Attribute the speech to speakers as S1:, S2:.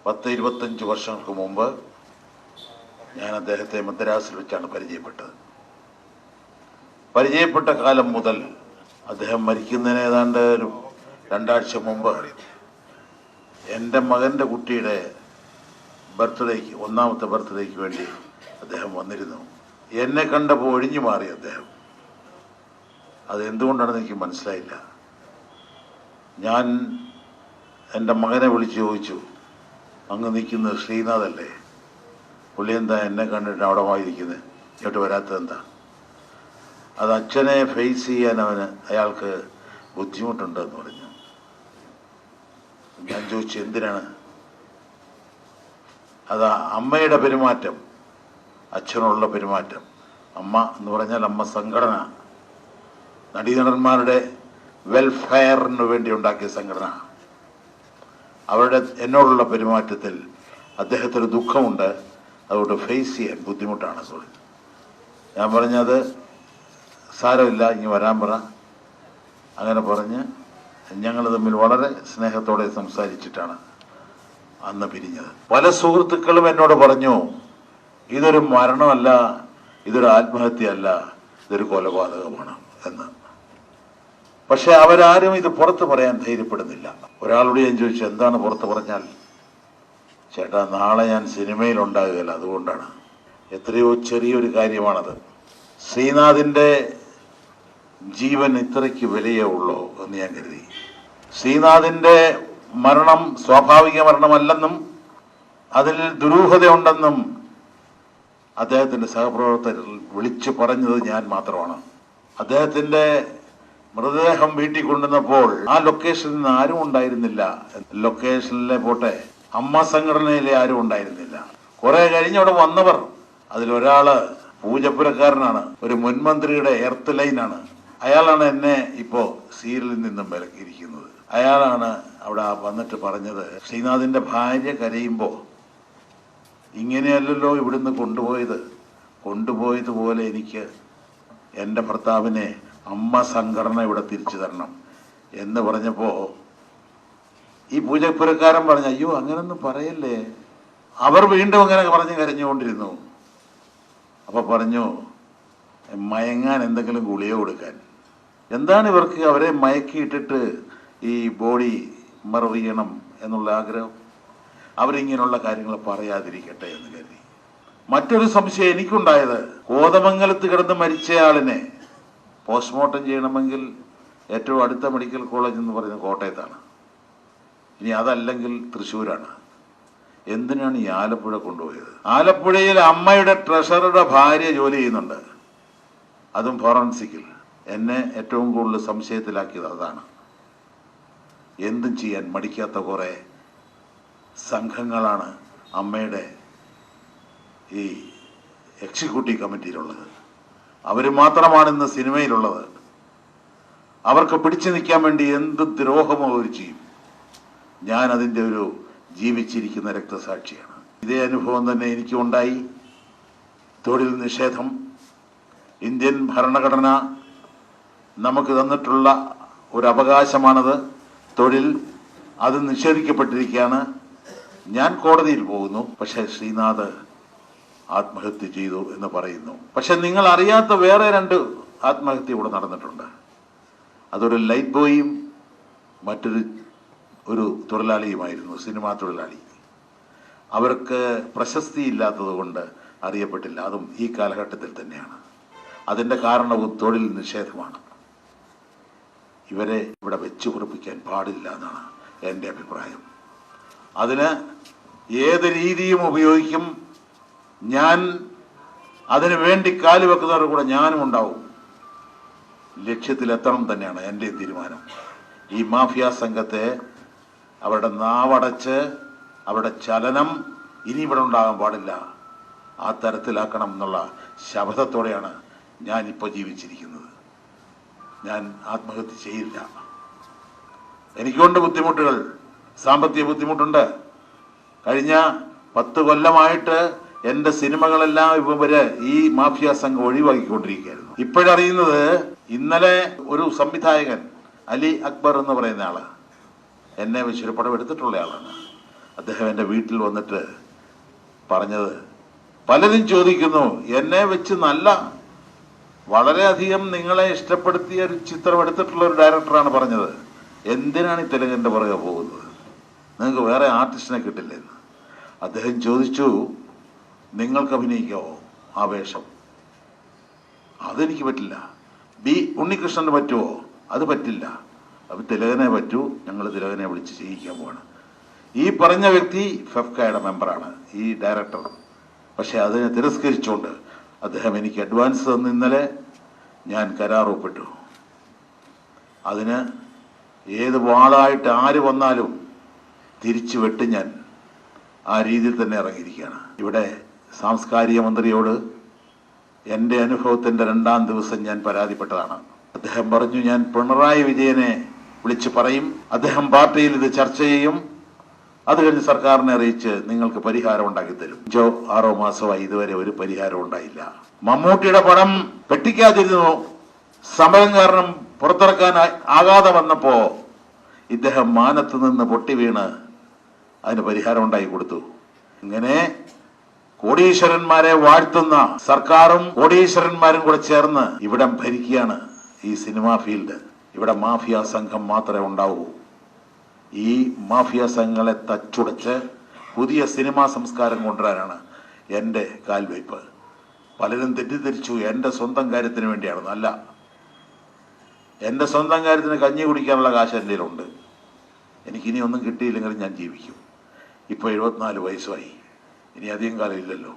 S1: 10-25 വർഷങ്ങൾക്ക് മുമ്പ് ഞാൻ അദ്ദേഹത്തെ മദ്രാസിൽ വെച്ചാണ് പരിചയപ്പെട്ടത്. പരിചയപ്പെട്ട കാലം മുതൽ അദ്ദേഹം മരിക്കുന്നതിന് ഏതാണ്ട് ഒരു 2 ആഴ്ച മുമ്പ് എൻ്റെ മകൻ്റെ കുട്ടിയുടെ ബർത്ത്ഡേക്ക്, 1ാമത്തെ ബർത്ത്ഡേക്ക് വേണ്ടി അദ്ദേഹം വന്നിരുന്നു. എന്നെ കണ്ടപ്പോൾ ഒഴിഞ്ഞു മാറി അദ്ദേഹം. അതെന്തുകൊണ്ടാണെന്ന് എനിക്ക് മനസ്സിലായില്ല. ഞാൻ എൻ്റെ മകനെ വിളിച്ച് ചോദിച്ചു, അങ്ങ് നിൽക്കുന്നത് ശ്രീനാഥല്ലേ? പുള്ളി എന്താ എന്നെ കണ്ടിട്ട് അവിടെ വായിരിക്കുന്നത്, ഇങ്ങോട്ട് വരാത്തതെന്താ? അത് അച്ഛനെ ഫേസ് ചെയ്യാൻ അയാൾക്ക് ബുദ്ധിമുട്ടുണ്ടെന്ന് പറഞ്ഞു. ഞാൻ ചോദിച്ചു എന്തിനാണ്? അത് അമ്മയുടെ പെരുമാറ്റം, അച്ഛനുള്ള പെരുമാറ്റം. അമ്മ എന്ന് പറഞ്ഞാൽ അമ്മ സംഘടന, നടീനടന്മാരുടെ വെൽഫെയറിന് വേണ്ടി ഉണ്ടാക്കിയ സംഘടന. അവരുടെ എന്നോടുള്ള പെരുമാറ്റത്തിൽ അദ്ദേഹത്തിന് ദുഃഖമുണ്ട്, അതുകൊണ്ട് ഫേസ് ചെയ്യാൻ ബുദ്ധിമുട്ടാണ്. സോറി, ഞാൻ പറഞ്ഞത് സാരമില്ല, ഇനി വരാൻ പറ. അങ്ങനെ പറഞ്ഞ് ഞങ്ങൾ തമ്മിൽ വളരെ സ്നേഹത്തോടെ സംസാരിച്ചിട്ടാണ് അന്ന് പിരിഞ്ഞത്. പല സുഹൃത്തുക്കളും എന്നോട് പറഞ്ഞു, ഇതൊരു മരണമല്ല, ഇതൊരു ആത്മഹത്യയല്ല, ഇതൊരു കൊലപാതകമാണ് എന്ന്. പക്ഷെ അവരാരും ഇത് പുറത്ത് പറയാൻ ധൈര്യപ്പെടുന്നില്ല. ഒരാളോട് ഞാൻ ചോദിച്ചു, എന്താണ് പുറത്ത് പറഞ്ഞാൽ? ചേട്ടാ, നാളെ ഞാൻ സിനിമയിൽ ഉണ്ടാകുകയില്ല, അതുകൊണ്ടാണ്. എത്രയോ ചെറിയൊരു കാര്യമാണത്. ശ്രീനാഥിൻ്റെ ജീവൻ ഇത്രയ്ക്ക് വിലയേ ഉള്ളൂ എന്ന് ഞാൻ കരുതി. ശ്രീനാഥിൻ്റെ മരണം സ്വാഭാവിക മരണമല്ലെന്നും അതിൽ ദുരൂഹതയുണ്ടെന്നും അദ്ദേഹത്തിൻ്റെ സഹപ്രവർത്തകർ വിളിച്ചു പറഞ്ഞത് ഞാൻ മാത്രമാണ്. അദ്ദേഹത്തിൻ്റെ മൃതദേഹം വീട്ടിൽ കൊണ്ടുവന്നപ്പോൾ ആ ലൊക്കേഷനിൽ നിന്ന് ആരും ഉണ്ടായിരുന്നില്ല. ലൊക്കേഷനിലെ പോട്ടെ, അമ്മ സംഘടനയിലെ ആരും ഉണ്ടായിരുന്നില്ല. കുറെ കഴിഞ്ഞവിടെ വന്നവർ, അതിലൊരാള് പൂജപ്പുരക്കാരനാണ്, ഒരു മുൻമന്ത്രിയുടെ എർത്ത് ലൈനാണ്. അയാളാണ് എന്നെ ഇപ്പോ സീരിയലിൽ നിന്നും വിലക്കിയിരിക്കുന്നത്. അയാളാണ് അവിടെ വന്നിട്ട് പറഞ്ഞത്, ശ്രീനാഥിന്റെ ഭാര്യ കരയുമ്പോ ഇങ്ങനെയല്ലല്ലോ ഇവിടുന്ന് കൊണ്ടുപോയതുപോലെ എനിക്ക് എൻ്റെ ഭർത്താവിനെ അമ്മ സംഘടന ഇവിടെ തിരിച്ചു തരണം എന്ന് പറഞ്ഞപ്പോ ഈ പൂജപ്പുരക്കാരൻ പറഞ്ഞു, അയ്യോ അങ്ങനൊന്നും പറയല്ലേ. അവർ വീണ്ടും അങ്ങനെ പറഞ്ഞ് കരഞ്ഞുകൊണ്ടിരുന്നു. അപ്പൊ പറഞ്ഞു, മയങ്ങാൻ എന്തെങ്കിലും ഗുളിക കൊടുക്കാൻ. എന്താണ് ഇവർക്ക്? അവരെ മയക്കിയിട്ടിട്ട് ഈ ബോഡി മറിയണം എന്നുള്ള ആഗ്രഹം? അവരിങ്ങനെയുള്ള കാര്യങ്ങൾ പറയാതിരിക്കട്ടെ എന്ന് കരുതി. മറ്റൊരു സംശയം എനിക്കുണ്ടായത്, കോതമംഗലത്ത് കിടന്ന് മരിച്ചയാളിനെ പോസ്റ്റ്മോർട്ടം ചെയ്യണമെങ്കിൽ ഏറ്റവും അടുത്ത മെഡിക്കൽ കോളേജ് എന്ന് പറയുന്നത് കോട്ടയത്താണ്. ഇനി അതല്ലെങ്കിൽ തൃശ്ശൂരാണ്. എന്തിനാണ് ഈ ആലപ്പുഴ കൊണ്ടുപോയത്? ആലപ്പുഴയിൽ അമ്മയുടെ ട്രഷറുടെ ഭാര്യ ജോലി ചെയ്യുന്നുണ്ട്, അതും ഫോറൻസിക്കിൽ. എന്നെ ഏറ്റവും കൂടുതൽ സംശയത്തിലാക്കിയത് അതാണ്. എന്തും ചെയ്യാൻ മടിക്കാത്ത കുറെ സംഘങ്ങളാണ് അമ്മയുടെ ഈ എക്സിക്യൂട്ടീവ് കമ്മിറ്റിയിലുള്ളത്. അവർ മാത്രമാണ് ഇന്ന് സിനിമയിലുള്ളത്. അവർക്ക് പിടിച്ചു നിൽക്കാൻ വേണ്ടി എന്ത് ദ്രോഹമോ അവർ ചെയ്യും. ഞാൻ അതിൻ്റെ ഒരു ജീവിച്ചിരിക്കുന്ന രക്തസാക്ഷിയാണ്. ഇതേ അനുഭവം തന്നെ എനിക്കും ഉണ്ടായി. തൊഴിൽ നിഷേധം, ഇന്ത്യൻ ഭരണഘടന നമുക്ക് തന്നിട്ടുള്ള ഒരു അവകാശമാണത്. തൊഴിൽ, അത് നിഷേധിക്കപ്പെട്ടിരിക്കുകയാണ്. ഞാൻ കോടതിയിൽ പോകുന്നു, പക്ഷേ ശ്രീനാഥ് ആത്മഹത്യ ചെയ്തു എന്ന് പറയുന്നു. പക്ഷെ നിങ്ങൾ അറിയാത്ത വേറെ 2 ആത്മഹത്യ ഇവിടെ നടന്നിട്ടുണ്ട്. അതൊരു ലൈറ്റ് ബോയും മറ്റൊരു തൊഴിലാളിയുമായിരുന്നു, സിനിമാ തൊഴിലാളി. അവർക്ക് പ്രശസ്തി ഇല്ലാത്തത് കൊണ്ട് അറിയപ്പെട്ടില്ല. അതും ഈ കാലഘട്ടത്തിൽ തന്നെയാണ്. അതിൻ്റെ കാരണവും തൊഴിൽ നിഷേധമാണ്. ഇവരെ ഇവിടെ വെച്ചു കുറിപ്പിക്കാൻ പാടില്ല എന്നാണ് എൻ്റെ അഭിപ്രായം. അതിന് ഏത് രീതിയും ഉപയോഗിക്കും. ഞാൻ അതിനു വേണ്ടി കാലുവെക്കുന്നവരുടെ കൂടെ ഞാനും ഉണ്ടാവും. ലക്ഷ്യത്തിലെത്തണം തന്നെയാണ് എൻ്റെ തീരുമാനം. ഈ മാഫിയ സംഘത്തെ അവരുടെ നാവടച്ച് അവരുടെ ചലനം ഇനി ഇവിടെ ഉണ്ടാകാൻ പാടില്ല, ആ തരത്തിലാക്കണം എന്നുള്ള ശപഥത്തോടെയാണ് ഞാനിപ്പോൾ ജീവിച്ചിരിക്കുന്നത്. ഞാൻ ആത്മഹത്യ ചെയ്യില്ല. എനിക്കുണ്ട് ബുദ്ധിമുട്ടുകൾ, സാമ്പത്തിക ബുദ്ധിമുട്ടുണ്ട്. കഴിഞ്ഞ 10 കൊല്ലമായിട്ട് എൻ്റെ സിനിമകളെല്ലാം ഇവര് ഈ മാഫിയ സംഘം ഒഴിവാക്കിക്കൊണ്ടിരിക്കുകയായിരുന്നു. ഇപ്പോഴറിയുന്നത്, ഇന്നലെ ഒരു സംവിധായകൻ അലി അക്ബർ എന്ന് പറയുന്ന ആള് എന്നെ വെച്ചൊരു പടം എടുത്തിട്ടുള്ള ആളാണ്. അദ്ദേഹം എൻ്റെ വീട്ടിൽ വന്നിട്ട് പറഞ്ഞത്, പലരും ചോദിക്കുന്നു, എന്നെ വെച്ച് നല്ല വളരെയധികം നിങ്ങളെ ഇഷ്ടപ്പെടുത്തിയ ഒരു ചിത്രം എടുത്തിട്ടുള്ള ഒരു ഡയറക്ടറാണ് പറഞ്ഞത്, എന്തിനാണ് ഈ തെലുങ്കിൻ്റെ പുറകെ പോകുന്നത്, നിങ്ങൾക്ക് വേറെ ആർട്ടിസ്റ്റിനെ കിട്ടില്ലെന്ന്. അദ്ദേഹം ചോദിച്ചു, നിങ്ങൾക്ക് അഭിനയിക്കാവോ ആ വേഷം? അതെനിക്ക് പറ്റില്ല. ബി ഉണ്ണികൃഷ്ണന് പറ്റുമോ? അത് പറ്റില്ല. അപ്പം തിലകനെ പറ്റൂ, ഞങ്ങൾ തിലകനെ വിളിച്ച് ചെയ്യിക്കാൻ പോവാണ്. ഈ പറഞ്ഞ വ്യക്തി ഫെഫ്കയുടെ മെമ്പറാണ്, ഈ ഡയറക്ടർ. പക്ഷെ അതിനെ തിരസ്കരിച്ചുകൊണ്ട് അദ്ദേഹം എനിക്ക് അഡ്വാൻസ് തന്ന് ഇന്നലെ ഞാൻ കരാർ ഒപ്പിട്ടു. അതിന് ഏത് വാളായിട്ട് ആര് വന്നാലും തിരിച്ചു വെട്ട് ഞാൻ ആ രീതിയിൽ തന്നെ ഇറങ്ങിയിരിക്കുകയാണ്. ഇവിടെ സാംസ്കാരിക മന്ത്രിയോട് എൻ്റെ അനുഭവത്തിൻ്റെ 2-ാം ദിവസം ഞാൻ പരാതിപ്പെട്ടതാണ്. അദ്ദേഹം പറഞ്ഞു, ഞാൻ പിണറായി വിജയനെ വിളിച്ച് പറയും, അദ്ദേഹം പാർട്ടിയിൽ ഇത് ചർച്ച ചെയ്യും, അത് കഴിഞ്ഞ് സർക്കാരിനെ അറിയിച്ച് നിങ്ങൾക്ക് പരിഹാരം ഉണ്ടാക്കി തരും. 5-6 മാസമായി ഇതുവരെ ഒരു പരിഹാരം ഉണ്ടായില്ല. മമ്മൂട്ടിയുടെ പടം പെട്ടിക്കാതിരുന്നു, സമരം കാരണം പുറത്തിറക്കാൻ ആകാതെ വന്നപ്പോ ഇദ്ദേഹം മാനത്ത് നിന്ന് പൊട്ടി വീണ് അതിന് പരിഹാരം ഉണ്ടാക്കി കൊടുത്തു. ഇങ്ങനെ കോടീശ്വരന്മാരെ വാഴ്ത്തുന്ന സർക്കാരും കോടീശ്വരന്മാരും കൂടെ ചേർന്ന് ഇവിടെ ഭരിക്കുകയാണ് ഈ സിനിമാ ഫീൽഡ്. ഇവിടെ മാഫിയ സംഘം മാത്രമേ ഉണ്ടാവൂ. ഈ മാഫിയ സംഘങ്ങളെ തച്ചുടച്ച് പുതിയ സിനിമാ സംസ്കാരം കൊണ്ടുവരാനാണ് എൻ്റെ കാൽവയ്പ്. പലരും തെറ്റിദ്ധരിച്ചു എൻ്റെ സ്വന്തം കാര്യത്തിന് വേണ്ടിയാണ്. അല്ല, എൻ്റെ സ്വന്തം കാര്യത്തിന് കഞ്ഞി കുടിക്കാനുള്ള കാശ് എൻ്റെ കയ്യിലുണ്ട്. എനിക്കിനി ഒന്നും കിട്ടിയില്ലെങ്കിലും ഞാൻ ജീവിക്കും. ഇപ്പോൾ 74 വയസ്സായി, ഇനി അധികം കാലം ഇല്ലല്ലോ.